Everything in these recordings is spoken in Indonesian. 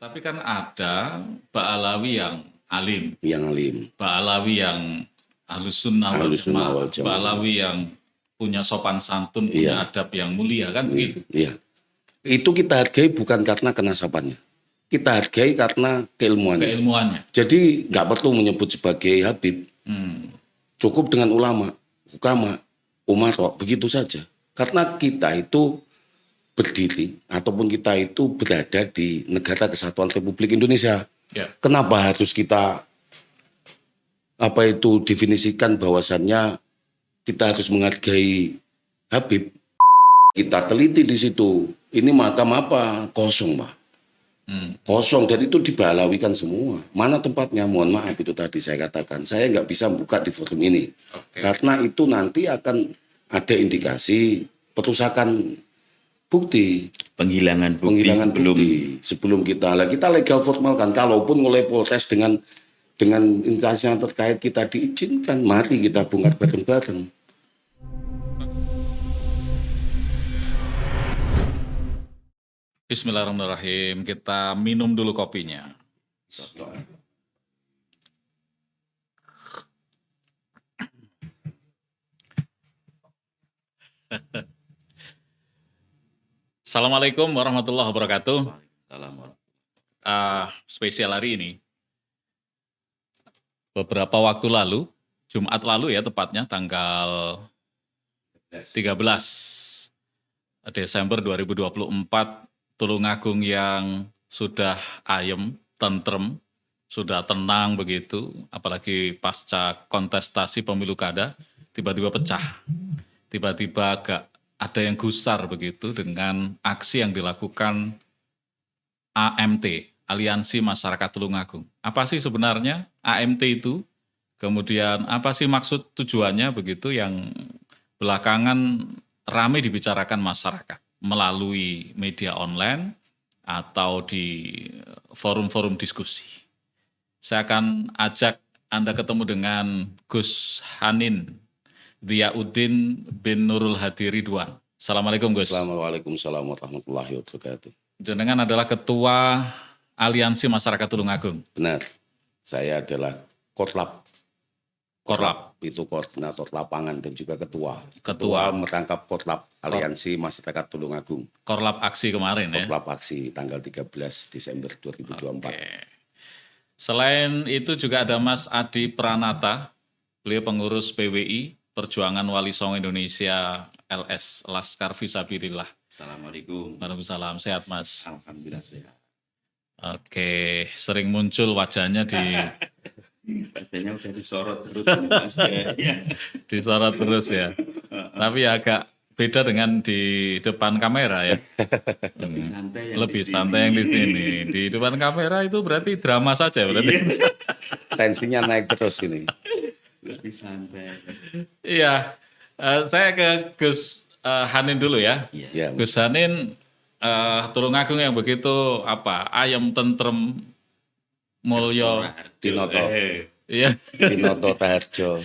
Tapi kan ada Ba'alawi yang alim, yang alim, Ba'alawi yang ahlus sunnah wal Ahlus sunnah wal jamaah, jamaah. Ba'alawi yang punya sopan santun, punya Iya. adab yang mulia kan begitu. Iya. Itu kita hargai bukan karena kenasabannya. Kita hargai karena keilmuannya. Keilmuannya. Jadi nggak perlu menyebut sebagai Habib. Cukup dengan ulama, hukama, umaro, begitu saja. Karena kita itu berdiri ataupun kita itu berada di negara kesatuan Republik Indonesia. Ya. Kenapa harus kita definisikan bahwasannya kita harus menghargai Habib? Kita teliti di situ. Ini makam apa? Kosong, Pak. Kosong, dan itu dibalawikan semua. Mana tempatnya? Mohon maaf, itu tadi saya katakan. Saya nggak bisa buka di forum ini. Karena itu nanti akan ada indikasi perusakan bukti. Penghilangan bukti sebelum kita legal formal kan. Kalaupun oleh Polres dengan instansi yang terkait kita diizinkan, mari kita bongkar bareng-bareng. Bismillahirrahmanirrahim. Kita minum dulu kopinya. Assalamualaikum warahmatullahi wabarakatuh. Spesial hari ini. Beberapa waktu lalu, Jumat lalu ya tepatnya, tanggal 13 Desember 2024, Tulungagung yang sudah ayem, tentrem, sudah tenang begitu, apalagi pasca kontestasi pemilu kada, tiba-tiba pecah. Tiba-tiba agak ada yang gusar begitu dengan aksi yang dilakukan AMT, Aliansi Masyarakat Tulungagung. Apa sih sebenarnya AMT itu? Kemudian apa sih maksud tujuannya begitu yang belakangan ramai dibicarakan masyarakat melalui media online atau di forum-forum diskusi. Saya akan ajak Anda ketemu dengan Gus Hanin Diyauddin bin Nurul Hadi Ridwan. Assalamualaikum Gus. Assalamualaikum warahmatullahi wabarakatuh. Jenengan adalah Ketua Aliansi Masyarakat Tulungagung. Benar, saya adalah Korlap. Korlap. Itu koordinator lapangan dan juga ketua. Ketua merangkap Korlap Aliansi Masyarakat Tulungagung. Korlap aksi kemarin ya? Korlap aksi tanggal 13 Desember 2024. Oke. Selain itu juga ada Mas Adi Pranata, beliau pengurus PWI, Perjuangan Wali Songo Indonesia LS, Laskar Fisabilillah. Assalamualaikum. Waalaikumsalam, sehat Mas? Alhamdulillah sehat. Oke, sering muncul wajahnya di Wajahnya udah disorot terus ini, Mas. disorot terus ya. Tapi agak beda dengan di depan kamera ya. Lebih santai yang Lebih di sini. santai yang di sini. Di depan kamera itu berarti drama saja berarti. Tensinya naik terus ini. Lebih santai. Iya. Saya ke Gus Hanin dulu ya. Ya, Gus Hanin Tulungagung yang begitu ayam tentrem mulyo. Dinoto, Iya. Dinoto Taharjo.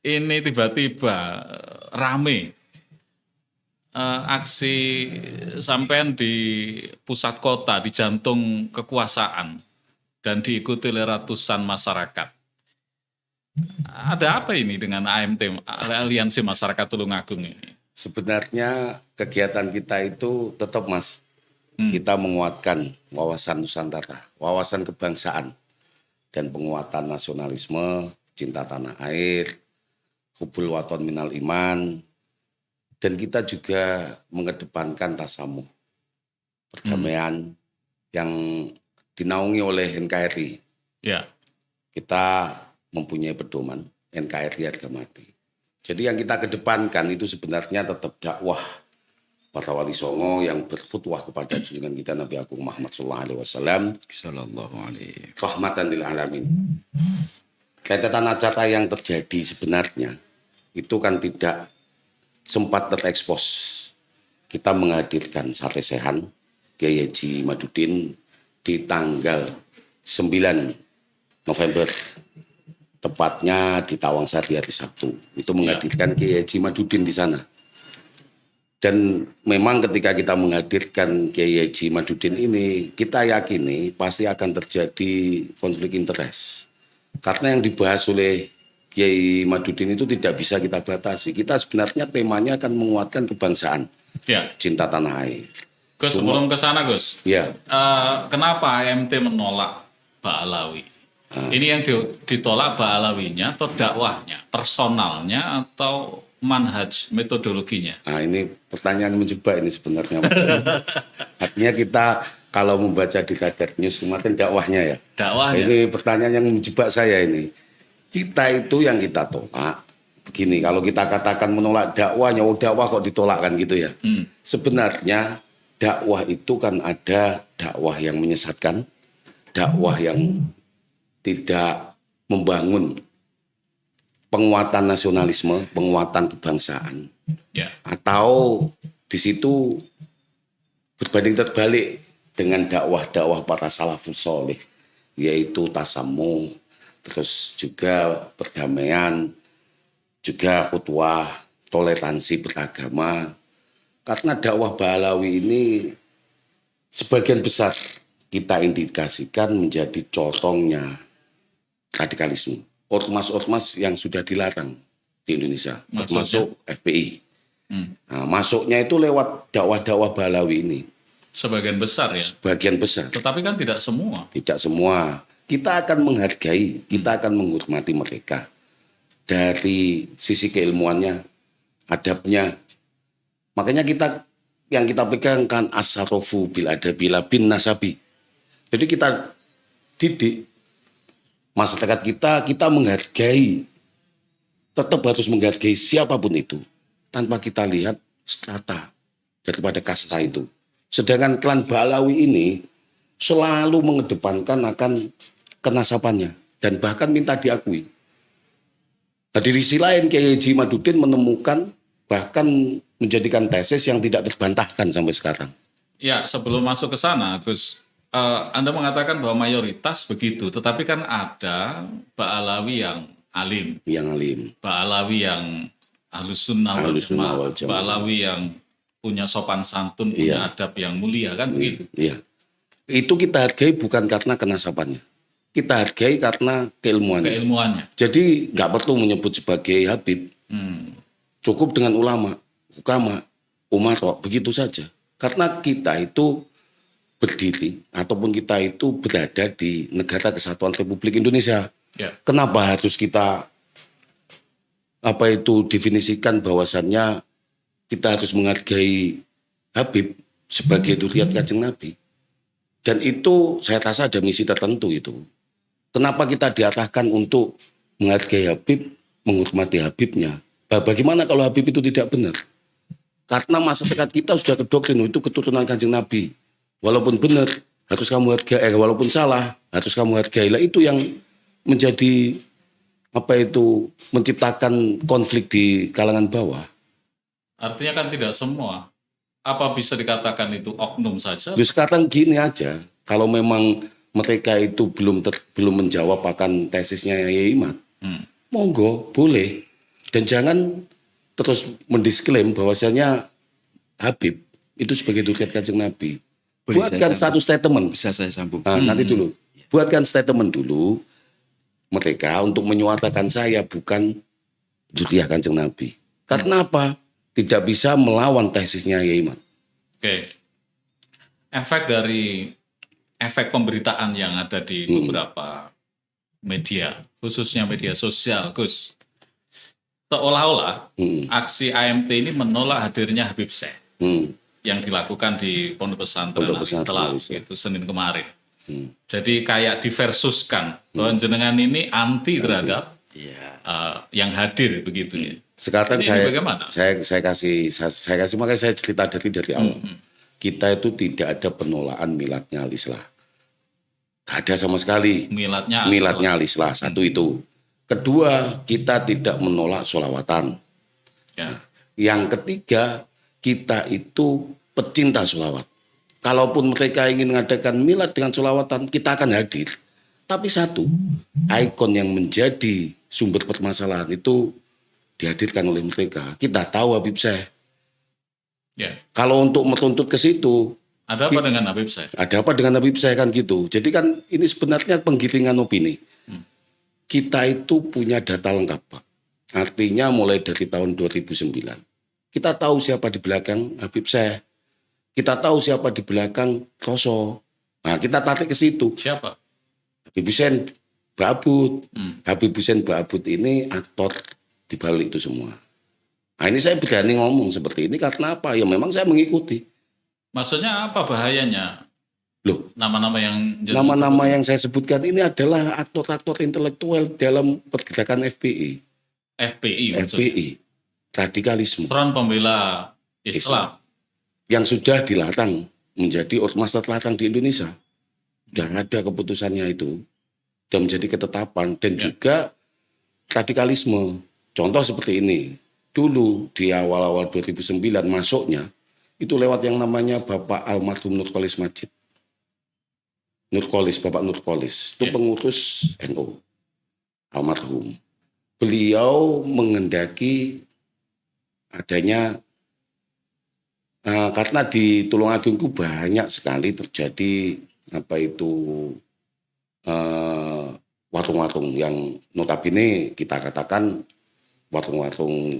Ini tiba-tiba rame aksi sampean di pusat kota, di jantung kekuasaan, dan diikuti oleh ratusan masyarakat. Ada apa ini dengan AMT, Aliansi Masyarakat Tulungagung ini? Sebenarnya kegiatan kita itu tetap, Mas, kita menguatkan wawasan Nusantara, wawasan kebangsaan, dan penguatan nasionalisme, cinta tanah air, hubul waton minal iman, dan kita juga mengedepankan tasamuh, perdamaian yang dinaungi oleh NKRI. Ya, Kita mempunyai pedoman NKRI harga mati. Jadi yang kita kedepankan itu sebenarnya tetap dakwah para wali songo yang berkhutbah kepada junjungan kita Nabi Agung Muhammad SAW, Sallallahu alaihi. rahmatan lil alamin. Kaitan acara yang terjadi sebenarnya itu kan tidak sempat terekspos. Kita menghadirkan Sate Sehan, Kiai Haji Madudin di tanggal 9 November, tepatnya di Tawangsari hari Sabtu. Itu menghadirkan Kiai Haji Madudin di sana. Dan memang ketika kita menghadirkan Kiai Haji Madudin ini, kita yakini pasti akan terjadi konflik interest. Karena yang dibahas oleh Kiai Madudin itu tidak bisa kita batasi. Kita sebenarnya temanya akan menguatkan kebangsaan, Ya, cinta tanah air. Gus, sebelum ke sana Gus, Ya, kenapa AMT menolak Ba'alawi? Ini yang ditolak Ba'alawinya atau dakwahnya, personalnya atau manhaj, metodologinya? nah ini pertanyaan menjebak ini sebenarnya. Artinya kita kalau membaca di Radar News kemarin dakwahnya ya. Dakwahnya. Ini pertanyaan yang menjebak saya ini. Kita itu yang kita tolak. Begini, kalau kita katakan menolak dakwahnya, oh dakwah kok ditolak kan gitu ya. Sebenarnya dakwah itu kan ada dakwah yang menyesatkan, dakwah yang tidak membangun penguatan nasionalisme, penguatan kebangsaan. Ya. Atau di situ berbanding terbalik dengan dakwah-dakwah para salafus soleh, yaitu tasamuh, terus juga perdamaian, juga khutbah, toleransi beragama. Karena dakwah Ba'alawi ini sebagian besar kita indikasikan menjadi corongnya radikalisme. Ormas-ormas yang sudah dilarang di Indonesia, termasuk FPI. Nah, masuknya itu lewat dakwah-dakwah Ba'alawi ini. Sebagian besar ya. Sebagian besar. Tetapi kan tidak semua. Tidak semua. Kita akan menghargai, kita akan menghormati mereka. Dari sisi keilmuannya, adabnya. Makanya yang kita pegang kan asarofu bil adabila bin nasabi. Jadi kita didik masyarakat kita menghargai, tetap harus menghargai siapapun itu tanpa kita lihat strata daripada kasta itu. Sedangkan klan Ba'alawi ini selalu mengedepankan akan kenasapannya dan bahkan minta diakui. Nah, di sisi lain Kiai Haji Madudin menemukan bahkan menjadikan tesis yang tidak terbantahkan sampai sekarang. Ya, sebelum masuk ke sana, Gus, Anda mengatakan bahwa mayoritas begitu, tetapi kan ada Ba'alawi yang alim, Yang alim. Ba'alawi yang ahlus sunnah wal jamaah, Ba'alawi yang punya sopan santun, punya adab yang mulia, kan begitu? Iya. Itu kita hargai bukan karena kenasapannya. Kita hargai karena keilmuannya. Keilmuannya. Jadi nggak perlu menyebut sebagai Habib. Cukup dengan ulama, hukama, umarok, begitu saja. Karena kita itu berdiri ataupun kita itu berada di negara kesatuan Republik Indonesia. Ya. Kenapa harus kita definisikan bahwasannya kita harus menghargai Habib sebagai duriat Kanjeng Nabi. Dan itu saya rasa ada misi tertentu itu. Kenapa kita diarahkan untuk menghargai Habib, menghormati Habibnya? Bagaimana kalau Habib itu tidak benar? Karena masyarakat kita sudah kedoktrin itu keturunan Kanjeng Nabi. Walaupun benar harus kamu hargai, walaupun salah harus kamu hargai. Lah itu yang menjadi menciptakan konflik di kalangan bawah. Artinya kan tidak semua. Apa bisa dikatakan itu oknum saja? Sekarang gini aja, kalau memang mereka itu belum menjawab akan tesisnya Yai Imad, monggo boleh. Dan jangan terus mendisklaim bahwasanya Habib itu sebagai duriat Kanjeng Nabi. Buatkan satu statement. Bisa saya sambung? Nah, nanti dulu. Buatkan statement dulu mereka untuk menyuarakan saya bukan duriat Kanjeng Nabi. Karena apa? Tidak bisa melawan tesisnya Yai Imad. Oke. Efek pemberitaan yang ada di beberapa media, khususnya media sosial, Gus. Seolah-olah aksi AMT ini menolak hadirnya Habib Syekh yang dilakukan di Pondok Pesantren setelah itu Senin kemarin. Jadi kayak diversuskan bahwa jenengan ini anti terhadap yang hadir begitu ya. Sekarang ini bagaimana? saya kasih makanya saya cerita dari awal. Kita itu tidak ada penolakan miladnya Al-Islah. Gak ada sama sekali. Miladnya Al-Islah. Satu itu. Kedua, kita tidak menolak sholawatan. Ya. Yang ketiga, kita itu pecinta sholawat. Kalaupun mereka ingin mengadakan milad dengan sholawatan, kita akan hadir. Tapi satu, ikon yang menjadi sumber permasalahan itu dihadirkan oleh mereka. Kita tahu Habib Syekh. Ya. Kalau untuk menuntut ke situ, Ada apa dengan Habib Syekh? ada apa dengan Habib Syekh kan gitu. Jadi kan ini sebenarnya penggiringan opini. Kita itu punya data lengkap, Pak. Artinya mulai dari tahun 2009. Kita tahu siapa di belakang Habib Syekh. Kita tahu siapa di belakang Roso. Nah, kita tarik ke situ. Siapa? Habib Hussein Ba'abud. Habib Hussein Ba'abud ini aktor di balik itu semua. Nah, ini saya berani ngomong seperti ini karena apa? Ya memang saya mengikuti. Maksudnya apa bahayanya? Loh, Nama-nama yang nama-nama yang saya sebutkan ini adalah aktor-aktor intelektual dalam pergerakan FPI. FPI, maksudnya. FPI, radikalisme. Front Pembela Islam. Yang sudah dilatang menjadi ormas terlatang di Indonesia. Dan ada keputusannya itu. Dan menjadi ketetapan. Dan juga radikalisme. Contoh seperti ini. Dulu di awal-awal 2009 masuknya itu lewat yang namanya Bapak Almarhum Nurkolis Majid. Bapak Nurkolis itu pengurus NU almarhum. Beliau mengendaki adanya karena di Tulungagung itu banyak sekali terjadi warung-warung yang notabene kita katakan warung-warung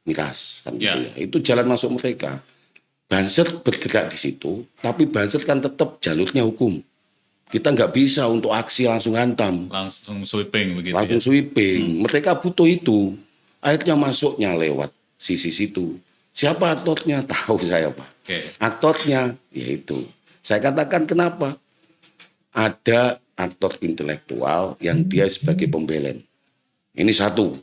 miras kan gitu ya. Itu jalan masuk mereka. Banser bergerak di situ, tapi Banser kan tetap jalurnya hukum. Kita nggak bisa untuk aksi langsung hantam. Langsung sweeping begitu. Langsung sweeping. Mereka butuh itu. Akhirnya masuknya lewat sisi situ. Siapa aktornya? Tahu saya, Pak. Aktornya yaitu. Saya katakan kenapa? Ada aktor intelektual yang dia sebagai pembelen. Ini satu.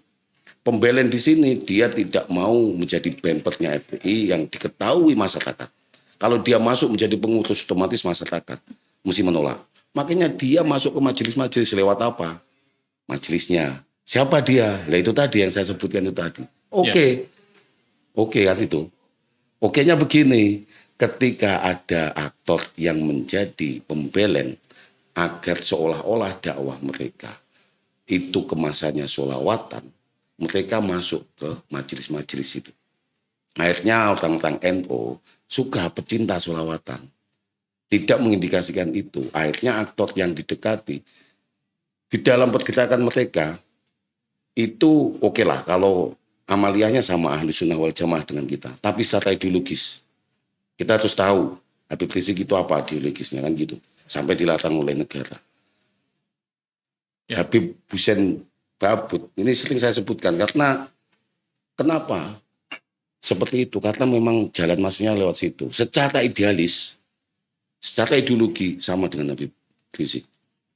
Pembelen di sini dia tidak mau menjadi bempernya FPI yang diketahui masyarakat. Kalau dia masuk menjadi pengurus otomatis masyarakat mesti menolak. Makanya dia masuk ke majelis-majelis lewat apa? Majelisnya. Siapa dia? Nah itu tadi yang saya sebutkan itu tadi. Oke kan itu. Oke-nya begini. Ketika ada aktor yang menjadi pembelen agar seolah-olah dakwah mereka itu kemasannya sholawatan, mereka masuk ke majelis-majelis itu. Akhirnya orang-orang NU suka pecinta sholawatan. Tidak mengindikasikan itu. Akhirnya aktor yang didekati di dalam pergerakan mereka itu oke lah kalau amaliyahnya sama Ahlu Sunnah wal Jamaah dengan kita. Tapi secara ideologis kita harus tahu Habib Rizik itu apa ideologisnya kan gitu. Sampai dilatang oleh negara. Habib Hussein Ba'abud ini sering saya sebutkan karena kenapa seperti itu? Karena memang jalan masuknya lewat situ. Secara idealis, secara ideologi sama dengan Habib Rizik.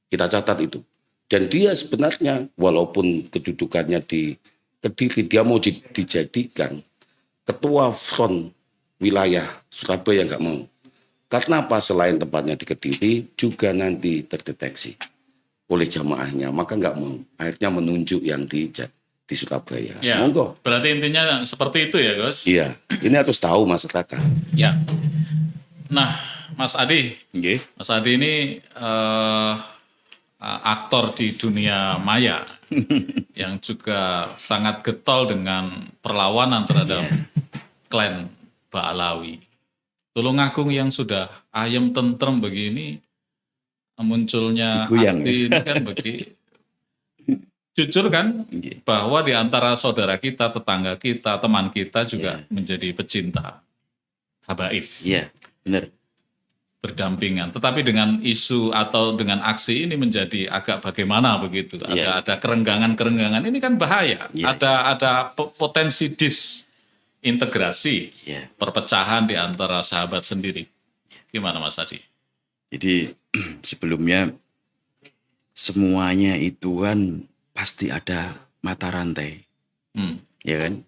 Kita catat itu. Dan dia sebenarnya walaupun kedudukannya di Kediri, dia mau dijadikan ketua front wilayah Surabaya nggak mau. Karena apa? Selain tempatnya di Kediri juga nanti terdeteksi oleh jamaahnya, maka nggak mau. Akhirnya menunjuk yang di Surabaya. Ya, monggo. Berarti intinya seperti itu ya, Gus? Iya, ini harus tahu masyarakat. Ya. Nah, Mas Adi, Mas Adi ini aktor di dunia maya yang juga sangat getol dengan perlawanan terhadap klan Ba'alawi. Tulungagung yang sudah ayem tentrem begini, munculnya aksi ini kan jujur kan bahwa di antara saudara kita, tetangga kita, teman kita juga menjadi pecinta habaib. Iya, benar. Berdampingan. Tetapi dengan isu atau dengan aksi ini menjadi agak bagaimana begitu. Ada kerenggangan-kerenggangan. Ini kan bahaya. Ada potensi disintegrasi, perpecahan di antara sahabat sendiri. Gimana Mas Adi? Jadi sebelumnya semuanya itu kan pasti ada mata rantai, ya kan?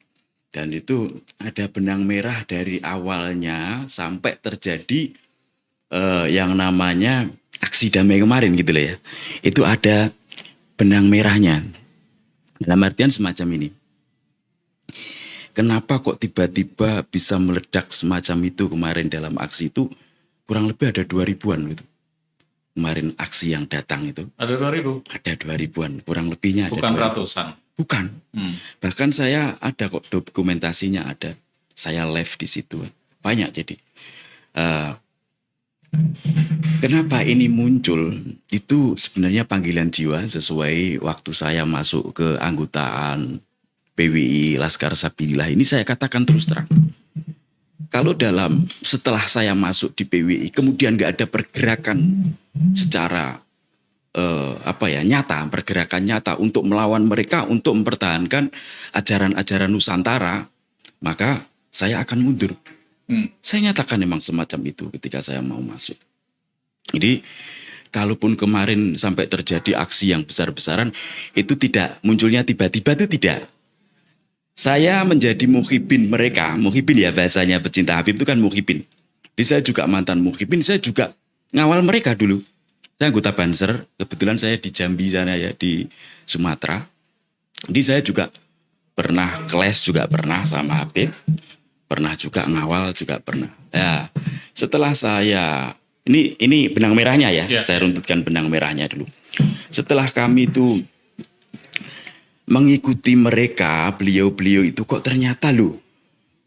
Dan itu ada benang merah dari awalnya sampai terjadi yang namanya aksi damai kemarin gitu loh ya. Itu ada benang merahnya. Dalam artian semacam ini. Kenapa kok tiba-tiba bisa meledak semacam itu kemarin dalam aksi itu? Kurang lebih ada 2000-an gitu. Kemarin aksi yang datang itu. Ada 2000? Ada 2000-an, kurang lebihnya ada. Bukan 2000. Ratusan? Bukan. Bahkan saya ada kok dokumentasinya ada. Saya live di situ. banyak. Jadi kenapa ini muncul itu sebenarnya panggilan jiwa sesuai waktu saya masuk ke anggotaan PWI Laskar Sabilillah. Ini saya katakan terus terang. Kalau setelah saya masuk di PWI kemudian nggak ada pergerakan secara pergerakan nyata untuk melawan mereka, untuk mempertahankan ajaran-ajaran Nusantara, maka saya akan mundur. Saya nyatakan memang semacam itu ketika saya mau masuk. Jadi kalaupun kemarin sampai terjadi aksi yang besar-besaran, itu tidak munculnya tiba-tiba, itu tidak. Saya menjadi muhibin mereka, muhibin ya bahasanya pecinta Habib itu kan muhibin. Jadi saya juga mantan muhibin, saya juga ngawal mereka dulu. Saya anggota Banser, kebetulan saya di Jambi sana ya, di Sumatera. Jadi saya juga pernah kelas juga pernah sama Habib, pernah juga ngawal juga pernah. Ya, setelah saya ini benang merahnya ya, saya runtutkan benang merahnya dulu. Setelah kami itu mengikuti mereka, beliau-beliau itu kok ternyata loh,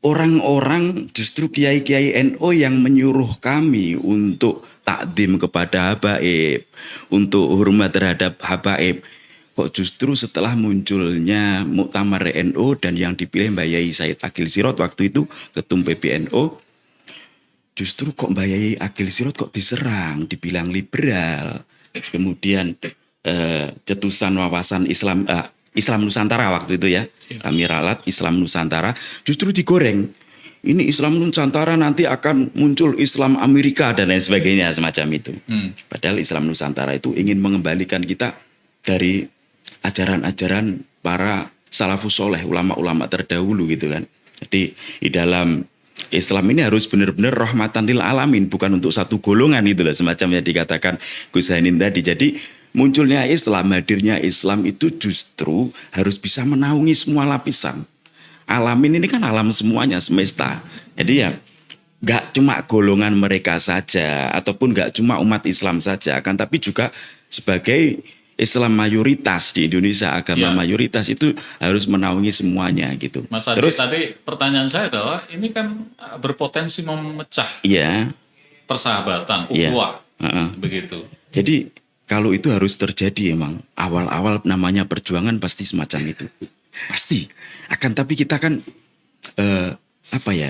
orang-orang justru kiai-kiai NU yang menyuruh kami untuk takdim kepada habaib, untuk hormat terhadap habaib. Kok justru setelah munculnya Muktamar NU dan yang dipilih Mbak Yai Said Agil Sirot waktu itu ketum PBNU, justru kok Mbak Yai Agil Sirot kok diserang, dibilang liberal. Kemudian cetusan wawasan Islam Nusantara waktu itu ya, kami ralat Islam Nusantara, justru digoreng. Ini Islam Nusantara nanti akan muncul Islam Amerika dan lain sebagainya semacam itu. Padahal Islam Nusantara itu ingin mengembalikan kita dari ajaran-ajaran para salafus soleh, ulama-ulama terdahulu gitu kan. Jadi di dalam Islam ini harus benar-benar rahmatan lil alamin, bukan untuk satu golongan itu lah semacam yang dikatakan Gus Hanin tadi. Jadi munculnya Islam, hadirnya Islam itu justru harus bisa menaungi semua lapisan. Alamin ini kan alam semuanya, semesta. Jadi ya gak cuma golongan mereka saja, ataupun gak cuma umat Islam saja, kan, tapi juga sebagai Islam mayoritas di Indonesia, agama mayoritas itu harus menaungi semuanya gitu. Mas Adi, terus tadi pertanyaan saya adalah ini kan berpotensi memecah persahabatan, ukhuwah, begitu. Jadi kalau itu harus terjadi emang awal-awal namanya perjuangan pasti semacam itu, pasti akan. Tapi kita kan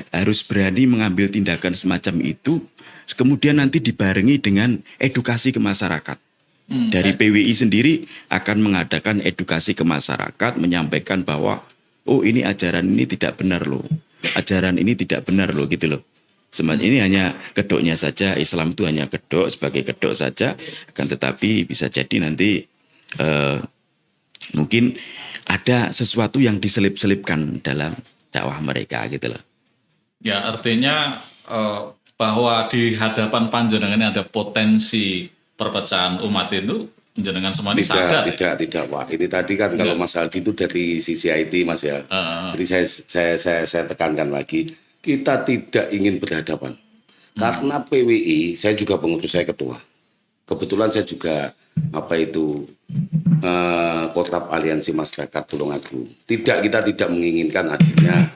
harus berani mengambil tindakan semacam itu, kemudian nanti dibarengi dengan edukasi ke masyarakat. Dari PWI sendiri akan mengadakan edukasi ke masyarakat, menyampaikan bahwa ini ajaran ini tidak benar loh, ajaran ini tidak benar loh gitu loh. Ini hanya kedoknya saja, Islam itu hanya kedok, sebagai kedok saja, akan tetapi bisa jadi nanti mungkin ada sesuatu yang diselip-selipkan dalam dakwah mereka gitu loh. Ya artinya bahwa di hadapan panjenengan ini ada potensi perpecahan umat itu, jenengan semua ini sadar. Tidak Pak. Ini tadi kan kalau Mas Aldi itu dari sisi IT Mas ya. Jadi saya tekankan lagi, kita tidak ingin berhadapan. Karena PWI, saya juga pengurus, saya ketua. Kebetulan saya juga Kotab Aliansi Masyarakat Tulungagung. Kita tidak menginginkan adanya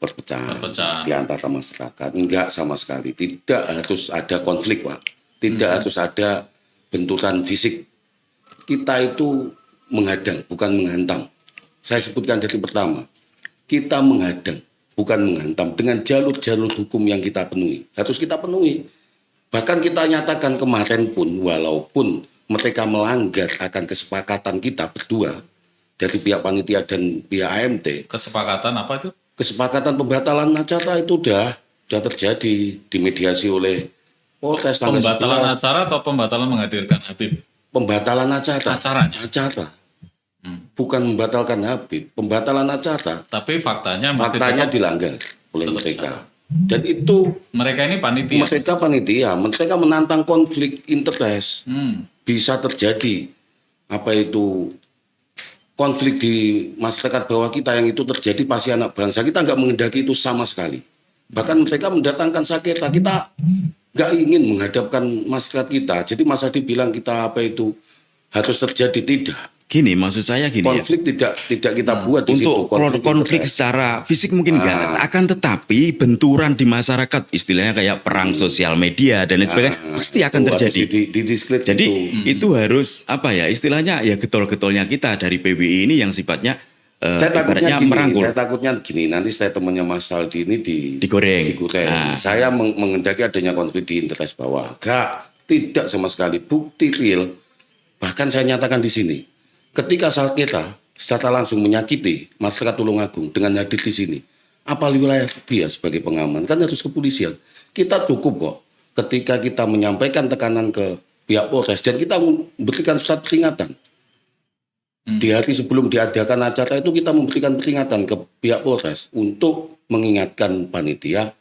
perpecahan di antara masyarakat. Enggak sama sekali. Tidak harus ada konflik Pak. Tidak harus ada benturan fisik. Kita itu menghadang, bukan menghantam. Saya sebutkan dari pertama, kita menghadang, bukan menghantam, dengan jalur-jalur hukum yang kita penuhi. Harus kita penuhi. Bahkan kita nyatakan kemarin pun, walaupun mereka melanggar akan kesepakatan kita berdua, dari pihak panitia dan pihak AMT. Kesepakatan apa itu? Kesepakatan pembatalan acara itu udah terjadi, dimediasi oleh Polres tanggal 11. Pembatalan acara atau pembatalan menghadirkan Habib? Pembatalan acara. Acaranya? Bukan membatalkan Habib, pembatalan acara. Tapi faktanya dilanggar oleh mereka. Dan itu mereka ini panitia. Mereka menantang konflik interest. Bisa terjadi konflik di masyarakat bawah kita, yang itu terjadi pasti anak bangsa. Kita nggak mengendaki itu sama sekali. Bahkan mereka mendatangkan sakit. Kita nggak ingin menghadapkan masyarakat kita. Jadi Mas Adi bilang kita harus terjadi, tidak. Gini, maksud saya gini ya. Konflik tidak kita buat di situ. Untuk konflik secara fisik mungkin enggak, akan tetapi benturan di masyarakat, istilahnya kayak perang sosial media dan lain sebagainya, pasti akan terjadi. Jadi itu harus apa ya, istilahnya ya getol-getolnya kita dari PBI ini yang sifatnya saya takutnya gini, merangkul. saya takutnya gini, nanti statementnya Mas Saldi ini digoreng. Saya mengendaki adanya konflik di interest bawah. Tidak sama sekali, bukti real. Bahkan saya nyatakan di sini, ketika kita secara langsung menyakiti masyarakat Tulungagung dengan hadir di sini, apa wilayah dia sebagai pengaman, kan harus kepolisian. Kita cukup kok ketika kita menyampaikan tekanan ke pihak Polres dan kita memberikan surat peringatan. Di hari sebelum diadakan acara itu kita memberikan peringatan ke pihak Polres untuk mengingatkan panitia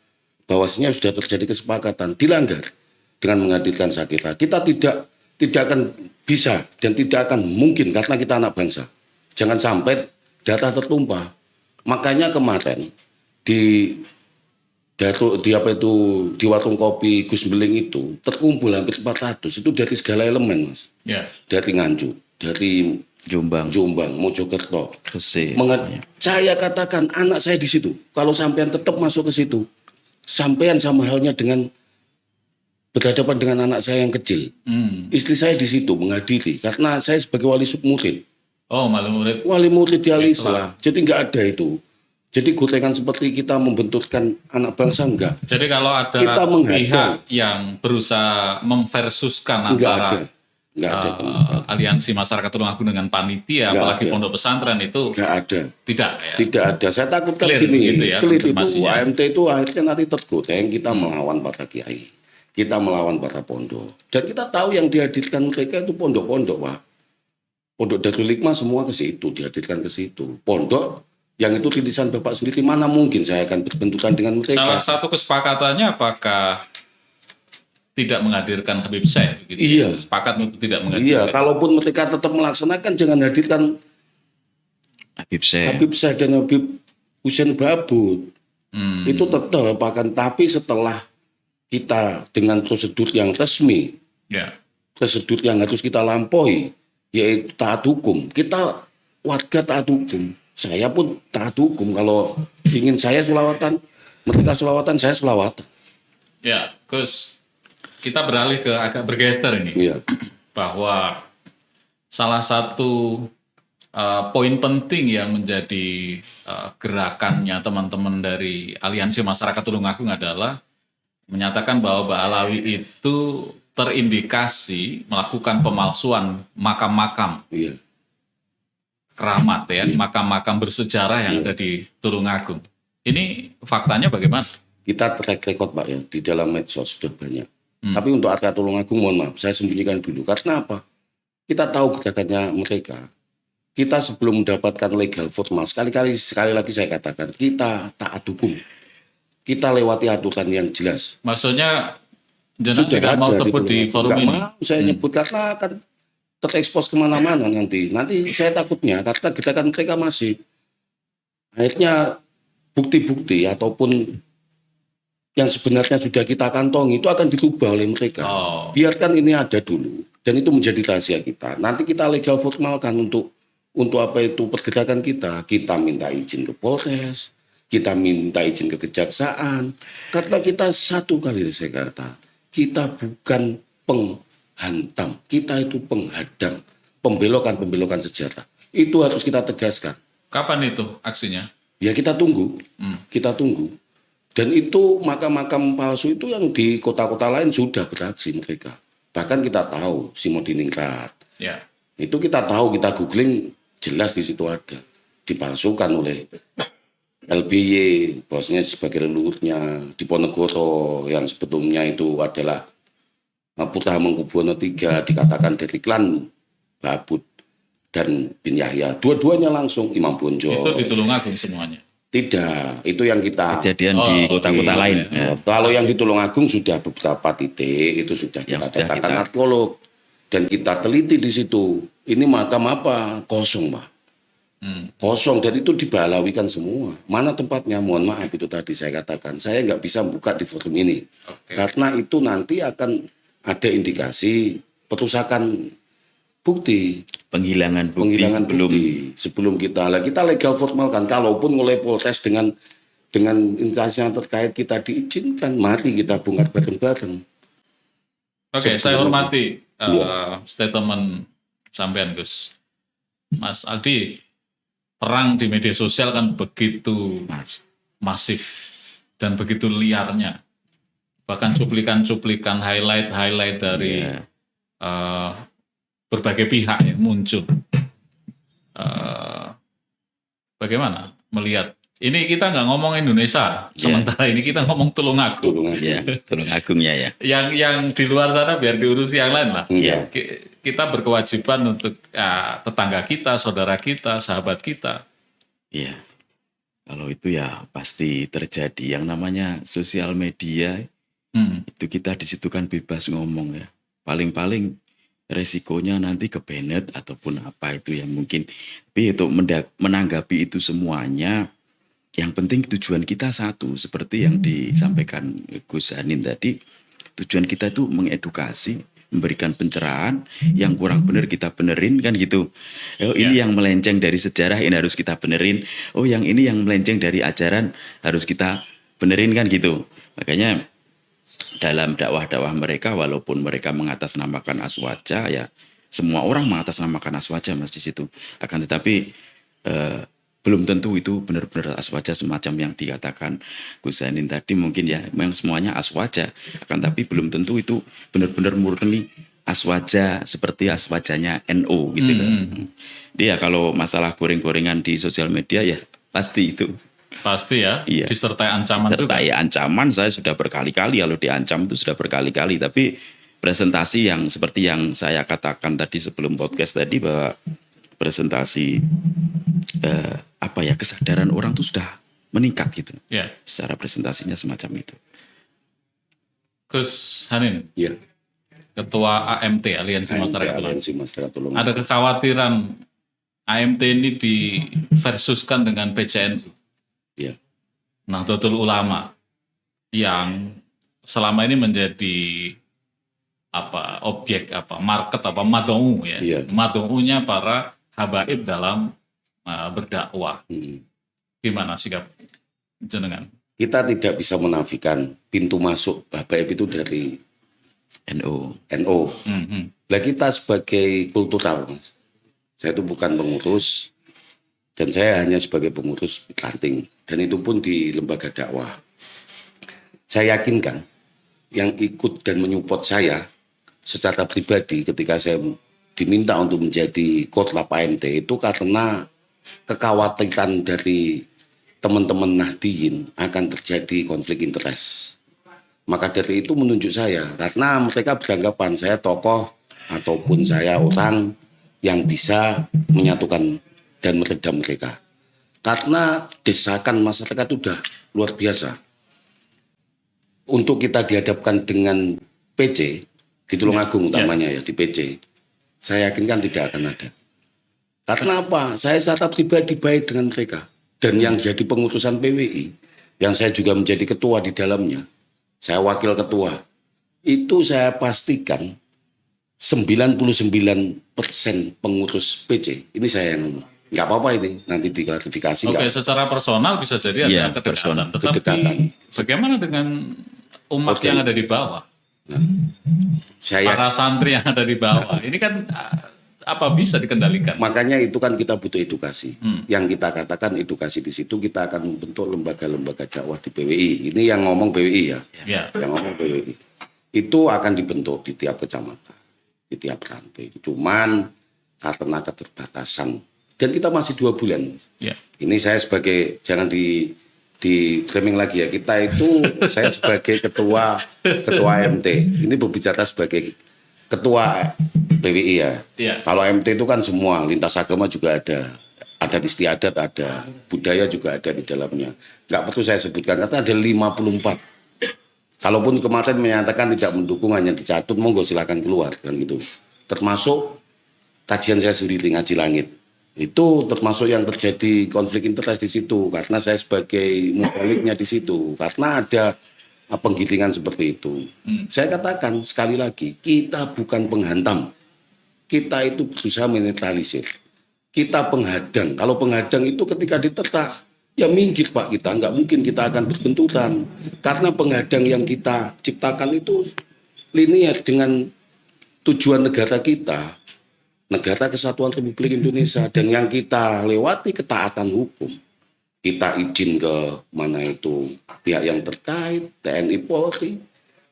bahwasanya sudah terjadi kesepakatan dilanggar dengan menghadirkan Syakira. Kita tidak akan bisa dan tidak akan mungkin karena kita anak bangsa. Jangan sampai data tertumpah. Makanya kemarin di warung kopi Gus Beling itu terkumpul hampir 400 itu dari segala elemen, Mas. Ya. Dari Nganjuk, dari Jombang, Mojokerto. Saya katakan anak saya di situ. Kalau sampean tetap masuk ke situ, sampean sama halnya dengan berhadapan dengan anak saya yang kecil. Istri saya di situ menghadiri karena saya sebagai wali murid. Oh, murid. Wali murid di Al-Islah. Jadi nggak ada itu. Jadi gotengan seperti kita membenturkan anak bangsa enggak. Jadi kalau ada pihak yang berusaha memversuskan antara aliansi masyarakat Tulungagung dengan panitia, apalagi pondok pesantren itu nggak ada. Tidak ada. Saya takutkan gini, gitu ya, itu AMT itu akhirnya nanti tergoteng kita melawan para kiai, kita melawan para pondok, dan kita tahu yang dihadirkan mereka itu pondok-pondok, Pak. Pondok Darul Hikmah semua ke situ, dihadirkan ke situ. Pondok yang itu tulisan Bapak sendiri, mana mungkin saya akan berbenturan dengan mereka. Salah satu kesepakatannya apakah tidak menghadirkan Habib Syekh begitu. Iya. Sepakat untuk tidak menghadirkan. Iya, kalaupun mereka tetap melaksanakan jangan hadirkan Habib Syekh dan Habib Husein Babut. Itu tetap akan, tapi setelah kita dengan prosedur yang resmi, prosedur yang harus kita lampaui, yaitu taat hukum. Kita warga taat hukum. Saya pun taat hukum. Kalau ingin saya selawatan, mereka selawatan, saya selawatan. Ya, Gus. Kita beralih ke agak bergeser ini, bahwa salah satu poin penting yang menjadi gerakannya teman-teman dari Aliansi Masyarakat Tulungagung adalah menyatakan bahwa Mbak Alawi itu terindikasi melakukan pemalsuan makam-makam keramat, ya, makam-makam bersejarah yang ada di Tulungagung. Ini faktanya bagaimana? Kita track record, Pak, ya, di dalam medsos sudah banyak. Tapi untuk area Tulungagung, mohon maaf, saya sembunyikan dulu. Karena apa? Kita tahu gerakannya mereka. Kita sebelum mendapatkan legal formal, sekali lagi saya katakan, kita taat hukum. Kita lewati aturan yang jelas. Maksudnya, jangan tidak mau sebut di forum ini? Mau saya nyebut karena akan terekspos kemana-mana nanti. Nanti saya takutnya karena gerakan mereka masih. Akhirnya bukti-bukti ataupun yang sebenarnya sudah kita kantongi itu akan dirubah oleh mereka. Biarkan ini ada dulu dan itu menjadi rahasia kita. Nanti kita legal formalkan untuk apa itu pergerakan kita. Kita minta izin ke Polres, kita minta izin ke Kejaksaan. Karena kita satu kali saya kata, kita bukan penghantam, kita itu penghadang, pembelokan sejarah. Itu harus kita tegaskan. Kapan itu aksinya? Ya kita tunggu, kita tunggu. Dan itu makam-makam palsu itu yang di kota-kota lain sudah beraksi mereka. Bahkan kita tahu Simodiningrat. Itu kita tahu, kita googling jelas di situ ada. Dipalsukan oleh LBY, bosnya sebagai leluhurnya. Diponegoro yang sebetulnya itu adalah Putra Mangkubuwono III, dikatakan dari klan Babut dan bin Yahya. Dua-duanya langsung Imam Bonjol. Itu di Tulungagung semuanya? Tidak, itu yang kita kejadian di kota-kota lain. Kalau yang di Tulungagung sudah beberapa titik, itu sudah kita datangkan arkeolog dan kita teliti di situ. Ini makam apa? Kosong, Pak. Kosong, dan itu dibalawikan semua. Mana tempatnya? Mohon maaf, itu tadi saya katakan. Saya nggak bisa buka di forum ini. Karena itu nanti akan ada indikasi perusakan bukti. Penghilangan bukti sebelum kita legal formal kan, kalaupun oleh Polres dengan instansi yang terkait kita diizinkan, mari kita bongkar bareng-bareng. Oke, saya hormati statement sampean Gus. Mas Aldi, perang di media sosial kan begitu masif dan begitu liarnya. Bahkan cuplikan-cuplikan highlight dari berbagai pihak yang muncul. Bagaimana melihat? Ini kita nggak ngomong Indonesia, sementara ini kita ngomong Tulungagung. Tulungagungnya ya. Yang di luar sana biar diurusi yang lain lah. Kita berkewajiban untuk tetangga kita, saudara kita, sahabat kita. Iya. Kalau itu ya pasti terjadi. Yang namanya sosial media itu kita di situ kan bebas ngomong ya. Paling-paling resikonya nanti ke-banned ataupun apa itu yang mungkin. Tapi untuk menanggapi itu semuanya, yang penting tujuan kita satu, seperti yang disampaikan Gus Hanin tadi, tujuan kita itu mengedukasi, memberikan pencerahan, yang kurang benar kita benerin kan gitu. Ini yang melenceng dari sejarah, ini harus kita benerin. Yang ini yang melenceng dari ajaran, harus kita benerin kan gitu. Makanya dalam dakwah-dakwah mereka, walaupun mereka mengatasnamakan aswaja, ya semua orang mengatasnamakan aswaja mas di situ. Akan tetapi belum tentu itu benar-benar aswaja semacam yang dikatakan Gus Hanin tadi, mungkin ya memang semuanya aswaja, akan tapi belum tentu itu benar-benar murni aswaja seperti aswajanya NU gitu loh. Dia kalau masalah goreng-gorengan di sosial media ya pasti itu. Pasti ya, disertai ancaman juga. Disertai ancaman, saya sudah berkali-kali, kalau diancam itu sudah berkali-kali, tapi presentasi yang seperti yang saya katakan tadi sebelum podcast tadi, bahwa presentasi kesadaran orang itu sudah meningkat gitu. Secara presentasinya semacam itu. Gus Hanin, Ketua AMT, Aliansi Masyarakat Tulungagung. Ada kekhawatiran AMT ini diversuskan dengan PCNU. Nahdlatul Ulama yang selama ini menjadi objek market mad'u ya. Mad'unya para habaib dalam berdakwah. Gimana sikap jenengan? Kita tidak bisa menafikan pintu masuk habaib itu dari NU. Nah, kita sebagai kultural, Mas. Saya itu bukan pengurus, dan saya hanya sebagai pengurus ranting, dan itu pun di lembaga dakwah. Saya yakinkan yang ikut dan menyupport saya secara pribadi ketika saya diminta untuk menjadi Kotlab AMT itu karena kekhawatiran dari teman-teman Nahdliyin akan terjadi konflik interest. Maka dari itu menunjuk saya, karena mereka beranggapan saya tokoh ataupun saya orang yang bisa menyatukan dan meredam mereka. Karena desakan masyarakat sudah luar biasa. Untuk kita dihadapkan dengan PC, di Tulungagung utamanya di PC, saya yakinkan tidak akan ada. Karena apa? Saya secara pribadi baik dengan mereka. Dan yang jadi pengutusan PWI, yang saya juga menjadi ketua di dalamnya, saya wakil ketua, itu saya pastikan 99% pengurus PC. Ini saya yang ngomong. Nggak apa-apa ini, nanti diklarifikasi. Oke, secara personal bisa jadi ada kedekatan. Tetapi bagaimana dengan umat yang ada di bawah? Para santri yang ada di bawah, ini kan apa bisa dikendalikan? Makanya itu kan kita butuh edukasi. Yang kita katakan edukasi di situ, kita akan membentuk lembaga-lembaga dakwah di PWI. Ini yang ngomong PWI ya. Yang ngomong PWI. Itu akan dibentuk di tiap kecamatan, di tiap rantai. Cuman karena keterbatasan, dan kita masih 2 bulan. Ini saya sebagai, jangan di framing lagi ya, kita itu saya sebagai ketua AMT, ini berbicara sebagai ketua PWI ya. Kalau AMT itu kan semua lintas agama juga ada istiadat, ada budaya juga ada di dalamnya. Nggak perlu saya sebutkan karena ada 54. Kalaupun kemarin menyatakan tidak mendukung, hanya dicatut, monggo silakan keluar kan gitu. Termasuk kajian saya sendiri Ngaji Langit. Itu termasuk yang terjadi konflik interest di situ, karena saya sebagai mubaliknya di situ, karena ada penggiringan seperti itu. Saya katakan sekali lagi, kita bukan penghantam, kita itu berusaha menetralisir. Kita penghadang. Kalau penghadang itu ketika diterta, ya minggir Pak kita. Nggak mungkin kita akan berbenturan. Karena penghadang yang kita ciptakan itu linear dengan tujuan negara kita. Negara Kesatuan Republik Indonesia. Dan yang kita lewati ketaatan hukum. Kita izin ke mana itu pihak yang terkait, TNI Polri,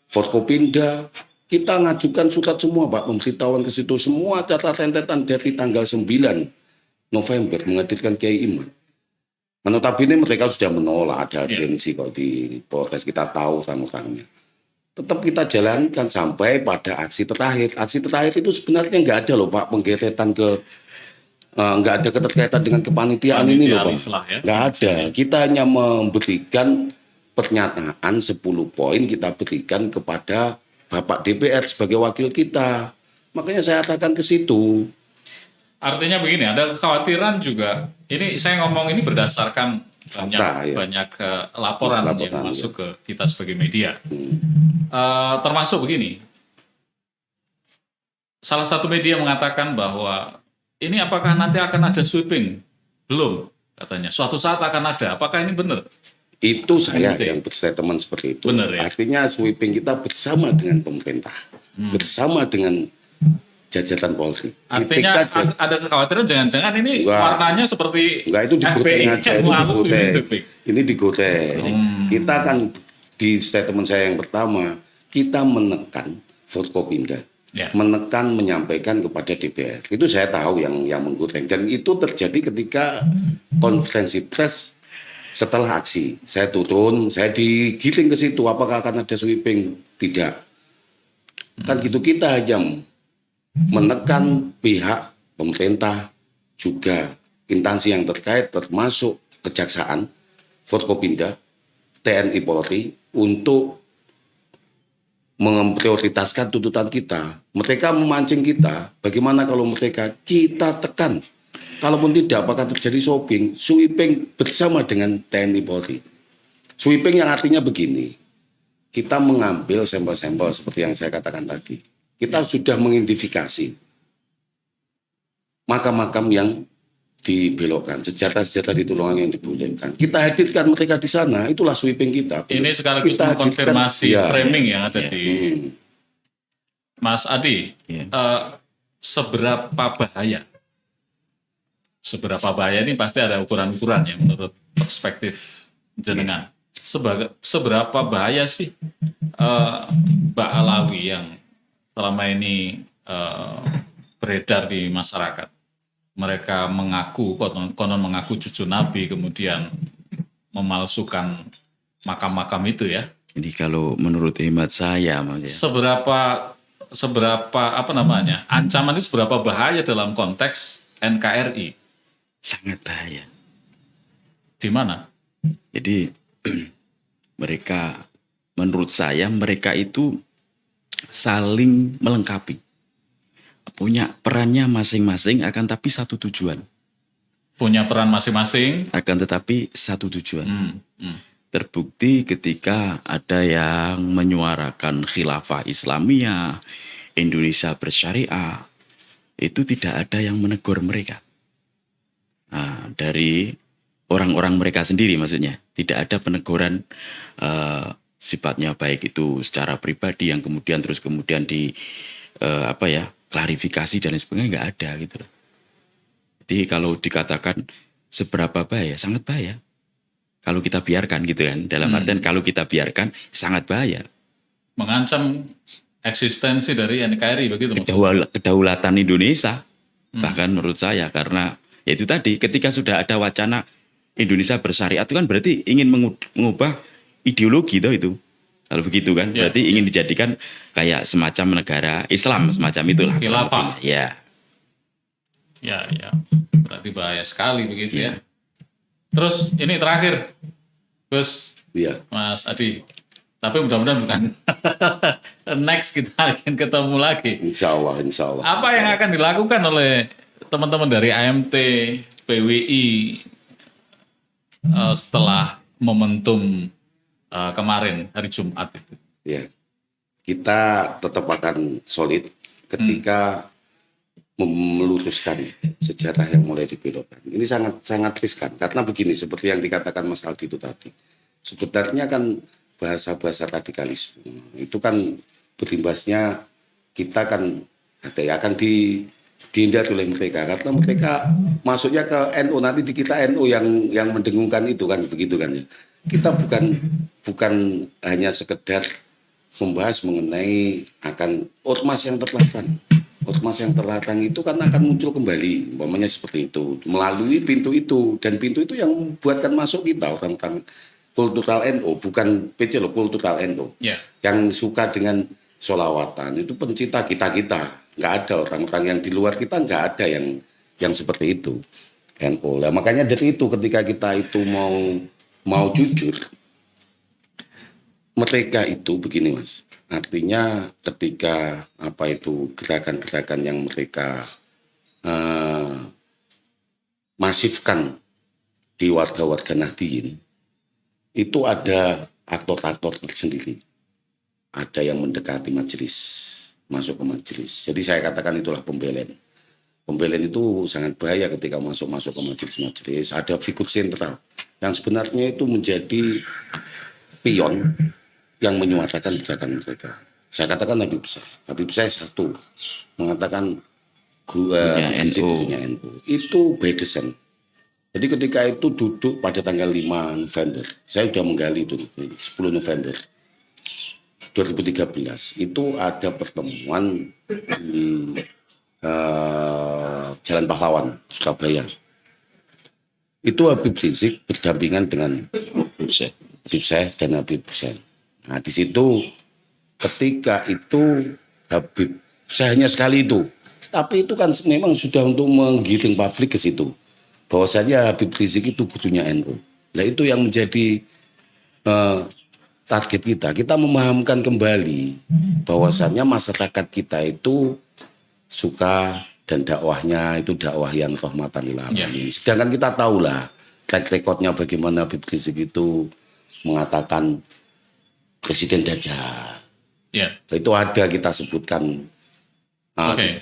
Forkopimda, kita ngajukan surat semua Pak, pemberitahuan ke situ semua catatan rentetan dari tanggal 9 November menghadirkan Kiai Iman. Notabene mereka sudah menolak ada agensi kok di Polres, kita tahu orang-orangnya. Tetap kita jalankan sampai pada aksi terakhir. Aksi terakhir itu sebenarnya nggak ada loh Pak penggeretan ke nggak ada keterkaitan dengan kepanitiaan ini loh Pak. Ya. Nggak ada. Kita hanya memberikan pernyataan 10 poin kita berikan kepada Bapak DPR sebagai wakil kita. Makanya saya katakan ke situ. Artinya begini, ada kekhawatiran juga. Ini saya ngomong ini berdasarkan banyak laporan yang masuk ke kita sebagai media. Termasuk begini. Salah satu media mengatakan bahwa ini apakah nanti akan ada sweeping? Belum, katanya. Suatu saat akan ada. Apakah ini benar? Itu saya yang berstatement seperti itu. Benar, ya? Artinya sweeping kita bersama dengan pemerintah. Bersama dengan jajaran Polri. Artinya ada kekhawatiran jangan-jangan ini warnanya seperti itu digoteng aja. Ini digoteng. Kita kan di statement saya yang pertama, kita menekan Forkopimda. Ya. Menekan, menyampaikan kepada DPR. Itu saya tahu yang menggoreng. Dan itu terjadi ketika konferensi pers setelah aksi. Saya turun, saya digiring ke situ. Apakah akan ada sweeping? Tidak. Kan gitu, kita hanya menekan pihak pemerintah, juga instansi yang terkait termasuk Kejaksaan, Forkopimda, TNI Polri untuk memprioritaskan tuntutan kita. Mereka memancing kita, bagaimana kalau kita tekan? Kalaupun tidak, apakah terjadi sweeping bersama dengan TNI Polri. Sweeping yang artinya begini, kita mengambil sampel-sampel seperti yang saya katakan tadi. Kita sudah mengidentifikasi makam-makam yang dibelokkan, senjata-senjata di Tulungagung yang dibolehkan. Kita hadirkan mereka di sana, itulah sweeping kita. Ini sekaligus mengkonfirmasi framing yang ada di Mas Adi. Seberapa bahaya ini pasti ada ukuran-ukuran ya menurut perspektif jenengan. Seberapa bahaya sih Mbak Alawi yang selama ini beredar di masyarakat? Mereka mengaku, konon mengaku cucu Nabi, kemudian memalsukan makam-makam itu ya. Jadi kalau menurut hemat saya, seberapa ancaman itu seberapa bahaya dalam konteks NKRI? Sangat bahaya. Di mana? Jadi mereka, menurut saya mereka itu saling melengkapi. Punya perannya masing-masing akan tapi satu tujuan. Punya peran masing-masing akan tetapi satu tujuan. Terbukti ketika ada yang menyuarakan khilafah Islamiyah, Indonesia bersyariah, itu tidak ada yang menegur mereka. Nah, dari orang-orang mereka sendiri maksudnya. Tidak ada peneguran sifatnya baik itu secara pribadi yang kemudian di klarifikasi dan lain sebagainya, nggak ada gitu loh. Jadi kalau dikatakan seberapa bahaya, sangat bahaya. Kalau kita biarkan gitu kan, dalam artian kalau kita biarkan sangat bahaya. Mengancam eksistensi dari NKRI begitu maksudnya? Kedaulatan Indonesia, bahkan menurut saya, karena ya itu tadi ketika sudah ada wacana Indonesia bersyariat itu kan berarti ingin mengubah ideologi itu. Kalau begitu kan, berarti ingin dijadikan kayak semacam negara Islam, semacam itulah. Khilafah. Ya. Ya. Berarti bahaya sekali begitu ya. Terus ini terakhir, Gus, Mas Adi. Tapi mudah-mudahan bukan next kita akan ketemu lagi. Insya Allah. Apa yang akan dilakukan oleh teman-teman dari AMT, PWI setelah momentum kemarin hari Jumat itu? Ya, kita tetap akan solid ketika meluruskan sejarah yang mulai dibelokkan. Ini sangat riskan karena begini, seperti yang dikatakan Mas Aldi itu tadi. Sebenarnya kan bahasa-bahasa radikalisme itu kan berimbasnya kita kan akan dihindari oleh mereka karena mereka masuknya ke NU, nanti di kita NU yang mendengungkan itu kan, begitu kan ya. Kita bukan hanya sekedar membahas mengenai akan ormas yang terlarang. Ormas yang terlarang itu kan akan muncul kembali, umpamanya seperti itu, melalui pintu itu, dan pintu itu yang membuatkan masuk kita orang-orang kultural NU, bukan PC loh, kultural NU, yang suka dengan sholawatan, itu pencinta kita, nggak ada orang-orang yang di luar kita, nggak ada yang seperti itu NU. Nah, makanya dari itu ketika kita itu mau jujur, mereka itu begini Mas. Artinya ketika gerakan-gerakan yang mereka masifkan di warga-warga Nahdliyin, itu ada aktor-aktor tersendiri. Ada yang mendekati majelis, masuk ke majelis. Jadi saya katakan itulah pembelén. Pembelén itu sangat bahaya ketika masuk ke majelis-majelis. Ada figur sentral yang sebenarnya itu menjadi pion yang menyuarakan gerakan mereka. Saya katakan Habib Syekh satu mengatakan NU itu by design. Jadi ketika itu duduk pada tanggal 5 November, saya sudah menggali itu 10 November 2013 itu ada pertemuan di Jalan Pahlawan Surabaya. Itu Habib Rizik berdampingan dengan Habib Syekh dan Habib Hussein. Nah di situ ketika itu Habib Syekh hanya sekali itu, tapi itu kan memang sudah untuk menggiring publik ke situ. Bahwasanya Habib Rizik itu gurunya NU. Nah itu yang menjadi target kita memahamkan kembali bahwasannya masyarakat kita itu suka dan dakwahnya itu dakwah yang rahmatan lil alamin. Sedangkan kita tahulah track recordnya bagaimana Habib Rizik itu mengatakan Presiden Dajjal. Itu ada kita sebutkan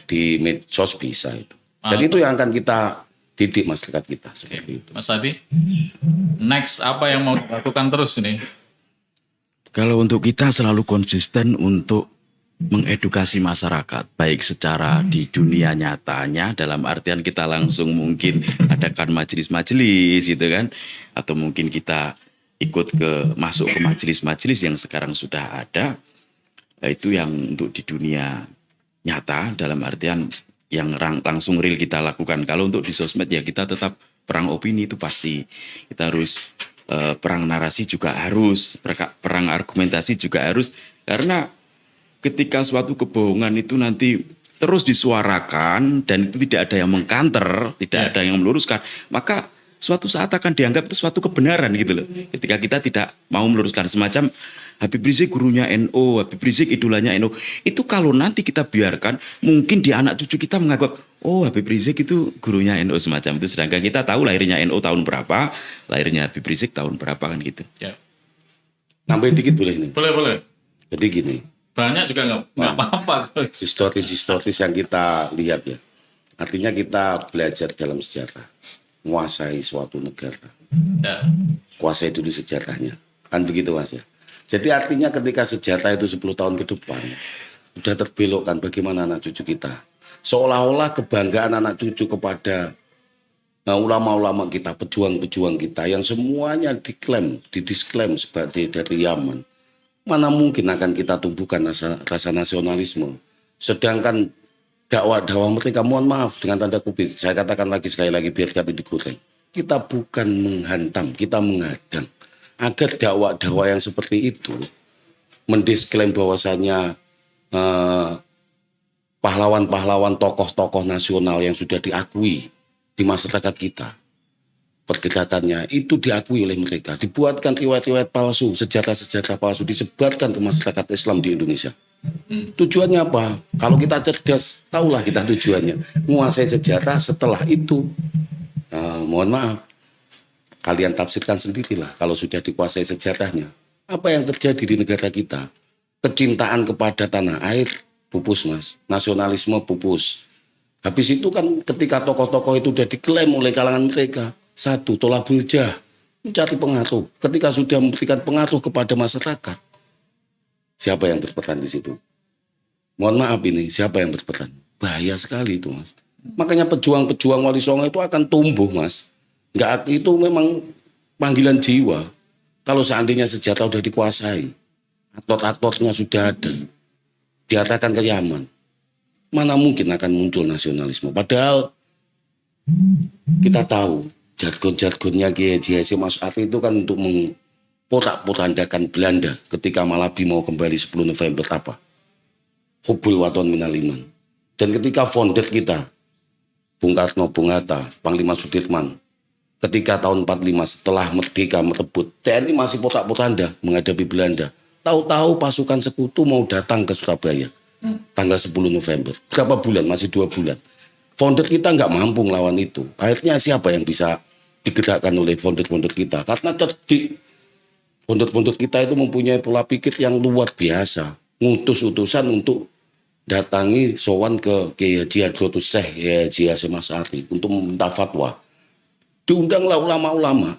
di medsos bisa itu. Dan itu yang akan kita didik masyarakat kita seperti itu. Mas Adi, next apa yang mau dilakukan terus ini? Kalau untuk kita selalu konsisten untuk mengedukasi masyarakat, baik secara di dunia nyatanya, dalam artian kita langsung mungkin adakan majelis-majelis gitu kan, atau mungkin kita masuk ke majelis-majelis yang sekarang sudah ada, itu yang untuk di dunia nyata dalam artian yang langsung real kita lakukan. Kalau untuk di sosmed ya kita tetap perang opini itu pasti, kita harus perang narasi juga harus, perang argumentasi juga harus, karena ketika suatu kebohongan itu nanti terus disuarakan dan itu tidak ada yang mengkanter, tidak ada yang meluruskan, maka suatu saat akan dianggap itu suatu kebenaran gitu loh. Ketika kita tidak mau meluruskan, semacam Habib Rizik gurunya NU, Habib Rizik idolanya NU. Itu kalau nanti kita biarkan, mungkin di anak cucu kita menganggap, oh Habib Rizik itu gurunya NU semacam itu. Sedangkan kita tahu lahirnya NU tahun berapa, lahirnya Habib Rizik tahun berapa kan gitu. Nambahin dikit boleh ini? Boleh. Jadi gini. Banyak juga nggak apa-apa. Historis yang kita lihat ya. Artinya kita belajar dalam sejarah. Menguasai suatu negara. Kuasai dulu sejarahnya. Kan begitu Mas ya. Jadi artinya ketika sejarah itu 10 tahun ke depan sudah terbelokkan bagaimana anak cucu kita. Seolah-olah kebanggaan anak cucu kepada ulama-ulama kita, pejuang-pejuang kita yang semuanya didisklaim sebagai dari Yaman. Mana mungkin akan kita tumbuhkan rasa nasionalisme. Sedangkan dakwah mereka, mohon maaf dengan tanda kutip, saya katakan sekali lagi biar kami digoreng. Kita bukan menghantam, kita menghadang. Agar dakwah yang seperti itu mendisklaim bahwasannya pahlawan-pahlawan tokoh-tokoh nasional yang sudah diakui di masyarakat kita, pergerakannya itu diakui oleh mereka, dibuatkan riwayat-riwayat palsu, sejarah-sejarah palsu disebarkan ke masyarakat Islam di Indonesia. Tujuannya apa? Kalau kita cerdas, tahulah kita tujuannya menguasai sejarah. Setelah itu mohon maaf, kalian tafsirkan sendirilah. Kalau sudah dikuasai sejarahnya, apa yang terjadi di negara kita? Kecintaan kepada tanah air pupus Mas, nasionalisme pupus, Habis itu kan ketika tokoh-tokoh itu sudah diklaim oleh kalangan mereka, satu, tolabul jah, mencari pengaruh. Ketika sudah memberikan pengaruh kepada masyarakat, siapa yang berperan di situ? Mohon maaf ini, siapa yang berperan? Bahaya sekali itu, Mas. Makanya pejuang-pejuang Wali Songo itu akan tumbuh, Mas. Enggak, itu memang panggilan jiwa. Kalau seandainya senjata sudah dikuasai, atot-atotnya sudah ada, diarahkan ke Yaman, mana mungkin akan muncul nasionalisme. Padahal kita tahu jargon-jargonnya Kiai Haji Hasyim Asy'ari itu kan untuk memporak-porandakan Belanda ketika Malabi mau kembali 10 November apa? Hubul waton minal iman. Dan ketika founder kita, Bung Karno, Bung Hatta, Panglima Sudirman, ketika tahun 45 setelah merdeka merebut, TNI masih porak-poranda menghadapi Belanda. Tahu-tahu pasukan sekutu mau datang ke Surabaya. Tanggal 10 November. Berapa bulan? Masih 2 bulan. Founder kita nggak mampu melawan itu. Akhirnya siapa yang bisa digerakkan oleh founder-founder kita? Karena cerdik. Founder-founder kita itu mempunyai pola pikir yang luar biasa. Ngutus utusan untuk datangi sowan ke Kiai Haji Hadratus Syekh Kiai Haji Hasyim Asy'ari untuk meminta fatwa. Diundanglah ulama-ulama.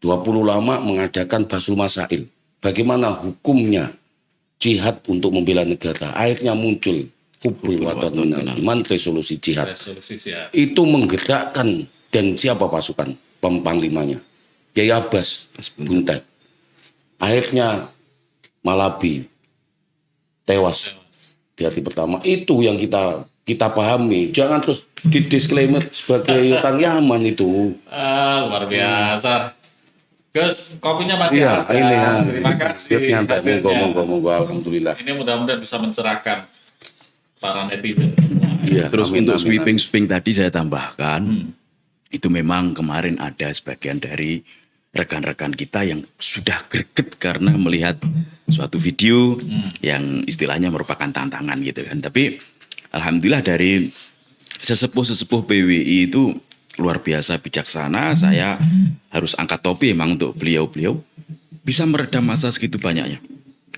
20 ulama mengadakan Basul Masail. Bagaimana hukumnya jihad untuk membela negara. Akhirnya muncul Hubul waton minal iman, resolusi jihad. Itu menggerakkan, dan siapa pasukan panglimanya? Kiai Abbas Buntet. Akhirnya Malabi tewas di hari pertama. Itu yang kita pahami. Jangan terus di disclaimer sebagai orang Yaman itu. Luar biasa. Gus, kopinya masih Iya, ada. ini ya. Terima kasih. Nyantai, hadirnya. monggo, alhamdulillah. Ini mudah-mudahan bisa mencerahkan para netizen. Ya, Terus amin, untuk amin, sweeping tadi saya tambahkan, itu memang kemarin ada sebagian dari rekan-rekan kita yang sudah greget karena melihat suatu video yang istilahnya merupakan tantangan gitu kan. Tapi alhamdulillah dari sesepuh-sesepuh PWI itu luar biasa bijaksana. Saya harus angkat topi emang untuk beliau-beliau bisa meredam massa segitu banyaknya.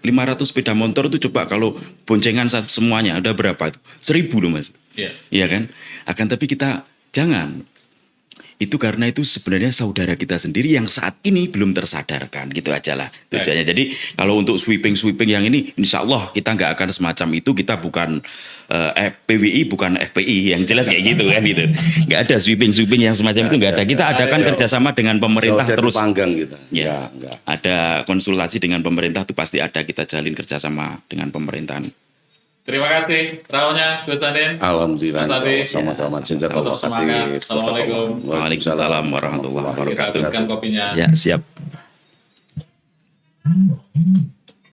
500 sepeda motor itu coba kalau boncengan semuanya ada berapa itu? 1.000 loh Mas. Iya. Iya kan? Akan tapi kita jangan. Itu karena itu sebenarnya saudara kita sendiri yang saat ini belum tersadarkan, gitu aja lah tujuannya. Jadi kalau untuk sweeping yang ini, insya Allah kita nggak akan semacam itu. Kita bukan PWI, bukan FPI, yang jelas kayak gitu kan gitu. Nggak ada sweeping yang semacam itu, nggak ada. Kita adakan kerjasama dengan pemerintah terus. Panggang kita. Ya, ada konsultasi dengan pemerintah itu pasti ada, kita jalin kerjasama dengan pemerintahan. Terima kasih rawnya Gus Tadin. Alhamdulillah. Sama-sama. Terima kasih. Assalamualaikum. Waalaikumsalam warahmatullahi wabarakatuh. Kita hadirkan kopinya. Ya, siap.